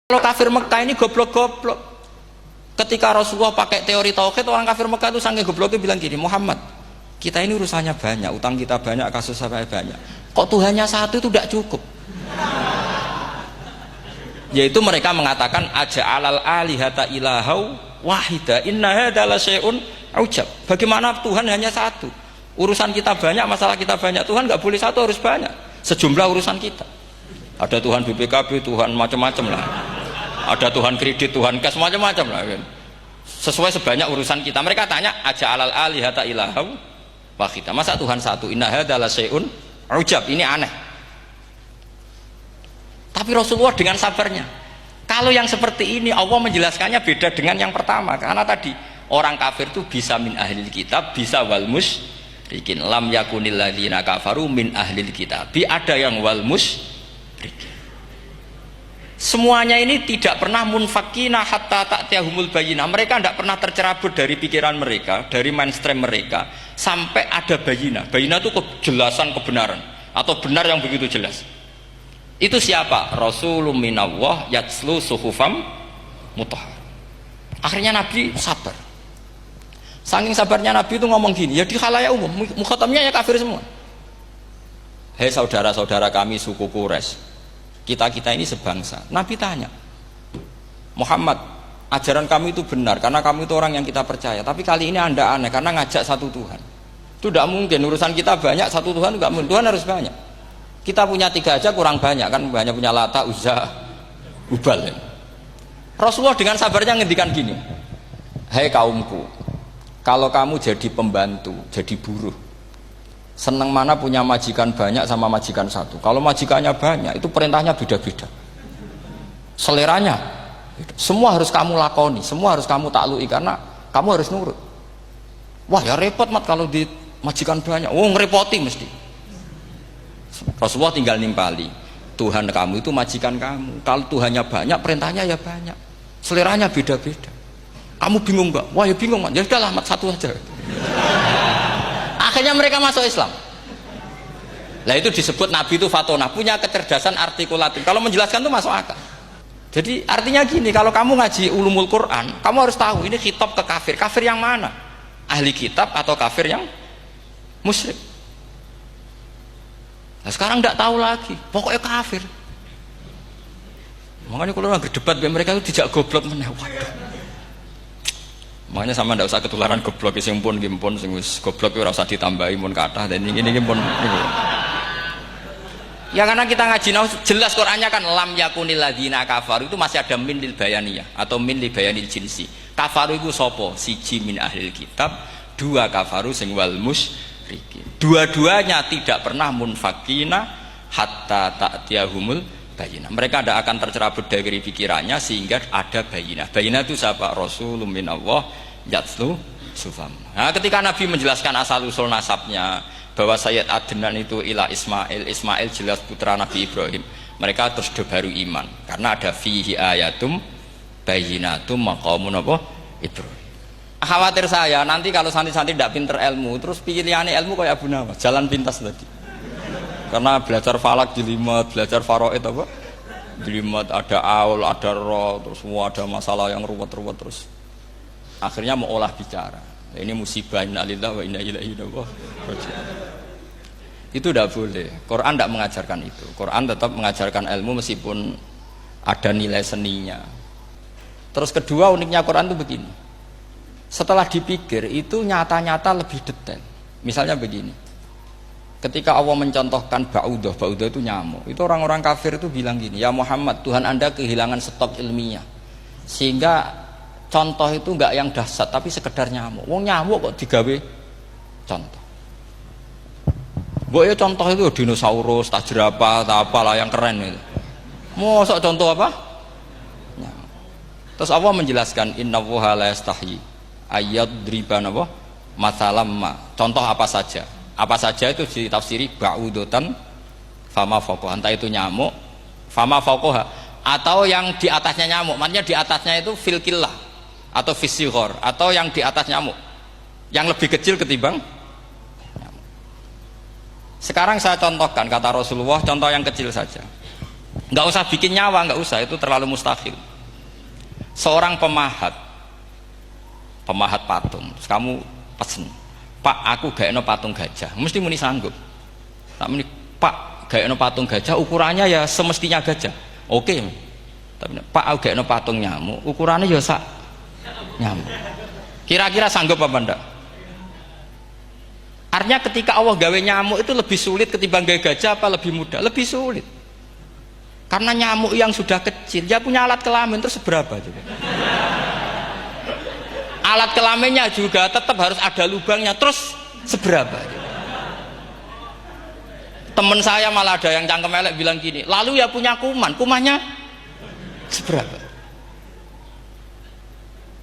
Kalau kafir Mekah ini goblok-goblok. Ketika Rasulullah pakai teori tauhid, orang kafir Mekah itu saking gobloknya bilang gini, Muhammad, kita ini urusannya banyak, utang kita banyak, kasus saya banyak. Kok Tuhannya satu itu tidak cukup? Yaitu mereka mengatakan aja'alal alihata ilahau wahida inna hadza la syai'un ujab. Bagaimana Tuhan hanya satu? Urusan kita banyak, masalah kita banyak. Tuhan nggak boleh satu, harus banyak. Sejumlah urusan kita. Ada Tuhan BPKB, Tuhan macam-macam lah. Ada Tuhan kredit, Tuhan kas, macam-macam lah. Sesuai sebanyak urusan kita. Mereka tanya aja'alal alihata ilahau wahida. Masa Tuhan satu? Inna hadza la syai'un ujab. Ini aneh. Tapi Rasulullah dengan sabarnya, kalau yang seperti ini Allah menjelaskannya beda dengan yang pertama. Karena tadi orang kafir itu bisa min ahlil kitab, bisa wal musyrikin. Lam yakunil ladzina kafaru min ahlil kitab. Ada yang wal musyrikin. Semuanya ini tidak pernah munfakina hatta ta'tiyahumul bayyinah. Mereka tidak pernah tercerabut dari pikiran mereka, dari mainstream mereka, sampai ada bayyinah. Bayyinah itu kejelasan kebenaran atau benar yang begitu jelas. Itu siapa? Rasulun minallah yatslu suhufam mutahhar. Akhirnya Nabi sabar. Saking sabarnya Nabi itu ngomong gini, ya di khalayak umum, mukhatamnya ya kafir semua. Hei saudara-saudara kami suku Quraisy, kita ini sebangsa. Nabi tanya, Muhammad, ajaran kami itu benar karena kami itu orang yang kita percaya. Tapi kali ini Anda aneh karena ngajak satu Tuhan. Itu tidak mungkin. Urusan kita banyak, satu Tuhan enggak mungkin. Tuhan harus banyak. Kita punya 3 aja kurang banyak kan, hanya punya Lata, Uzza, Hubal. Rasulullah dengan sabarnya ngendikan gini, hei kaumku, kalau kamu jadi pembantu, jadi buruh, senang mana punya majikan banyak sama majikan satu. Kalau majikannya banyak, itu perintahnya beda-beda, seleranya semua harus kamu lakoni, semua harus kamu taklui karena kamu harus nurut. Wah ya repot mat kalau di majikan banyak, oh ngerepoti mesti. Rasulullah tinggal nimpali, Tuhan kamu itu majikan kamu. Kalau Tuhannya banyak, perintahnya ya banyak, seleranya beda-beda. Kamu bingung nggak? Wah ya bingung mat, ya udahlah mat satu aja. Akhirnya mereka masuk Islam. Nah itu disebut Nabi itu fatona, punya kecerdasan artikulatif. Kalau menjelaskan itu masuk akal. Jadi artinya gini, kalau kamu ngaji ulumul Quran, kamu harus tahu ini khitab ke kafir. Kafir yang mana? Ahli kitab atau kafir yang musyrik? Nah sekarang tidak tahu lagi, pokoknya kafir. Makanya kalau orang berdebat mereka itu tidak goblok meneh. Waduh. Makanya sama tidak usah ketularan goblok, sing pun gimpun sing wis goblok ora usah ditambahi mun kathah dan ini pun. Ya karena kita ngaji jelas Qur'annya kan lam yakunil ladzina kafaru, itu masih ada min lil bayaniyah atau min li bayanil jinsi. Kafaru itu sapa? Siji min ahlil kitab, 2 kafaru sing wal musyrikin. Dua-duanya tidak pernah munfakina hatta ta'tiyahumul bayyinah. Mereka tidak akan tercerabut dari pikirannya sehingga ada bayyinah. Bayyinah itu siapa? Rasulun minallah yatslu sufam. Nah, ketika Nabi menjelaskan asal usul nasabnya bahwa Sayyid Adnan itu ila Ismail, Ismail jelas putra Nabi Ibrahim. Mereka terus baru iman karena ada fihi ayatum bayyinatum maqamun apa? Ibrahim. Khawatir saya nanti kalau santri-santri tidak pinter ilmu, terus pilihannya ilmu kayak Abu Nawas, jalan pintas tadi. Karena belajar falak jelimet, belajar faraid apa? Jelimet, ada aul, ada roh, terus semua ada masalah yang ruwet-ruwet terus. Akhirnya mau olah bicara. Ini musibah inna lillahi wa inna ilaihi raji'un. Itu tidak boleh. Quran tidak mengajarkan itu. Quran tetap mengajarkan ilmu meskipun ada nilai seninya. Terus kedua uniknya Quran itu begini. Setelah dipikir itu nyata-nyata lebih detail. Misalnya begini, ketika Allah mencontohkan ba'udah itu nyamuk, itu orang-orang kafir itu bilang gini, ya Muhammad, Tuhan Anda kehilangan stok ilmiah sehingga contoh itu enggak yang dahsyat tapi sekedar nyamuk. Wong nyamuk kok digawe contoh. Mbok ya contoh itu dinosaurus, tak jerapah, tak apalah yang keren itu. Mosok contoh apa? Nyamuk. Terus Allah menjelaskan innallaha la yastahyi ayat driban apa masalam ma, contoh apa saja itu ditafsiri ba'udotan fama faqoha, entah itu nyamuk fama faqoha atau yang di atasnya nyamuk, maksudnya di atasnya itu filkillah atau fisihor atau yang di atas nyamuk yang lebih kecil ketimbang nyamuk. Sekarang saya contohkan kata Rasulullah, contoh yang kecil saja. Nggak usah bikin nyawa, nggak usah, itu terlalu mustahil. Seorang pemahat patung, terus kamu pesen, Pak, aku gaekno patung gajah, mesti muni sanggup. Tak muni, Pak, gaekno patung gajah, ukurannya ya semestinya gajah, oke. Tapi Pak, aku gaekno patung nyamuk, ukurannya ya sak nyamuk. Kira-kira sanggup apa enggak? Artinya ketika Allah gawe nyamuk itu lebih sulit ketimbang gawe gajah, apa lebih mudah? Lebih sulit. Karena nyamuk yang sudah kecil, dia punya alat kelamin terus seberapa juga? Alat kelaminnya juga tetap harus ada lubangnya, terus seberapa? Temen saya malah ada yang cangkem elek bilang gini, lalu ya punya kumannya seberapa?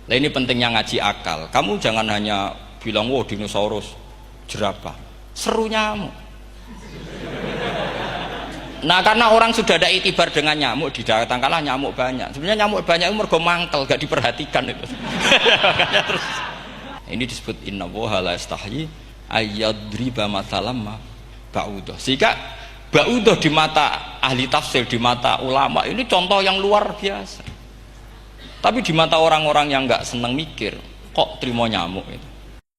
Nah ini pentingnya ngaji akal. Kamu jangan hanya bilang, wow dinosaurus, jerapah, seru nyamuk. Nah karena orang sudah ada itibar dengan nyamuk, didatangkanlah nyamuk banyak. Sebenarnya nyamuk banyak itu mergo mangkel, gak diperhatikan itu. Terus, ini disebut inna woha la yastahyi ayyadriba mathalam ba'udah. Sehingga ba'udah di mata ahli tafsir, di mata ulama ini contoh yang luar biasa. Tapi di mata orang-orang yang gak seneng mikir, kok terima nyamuk itu.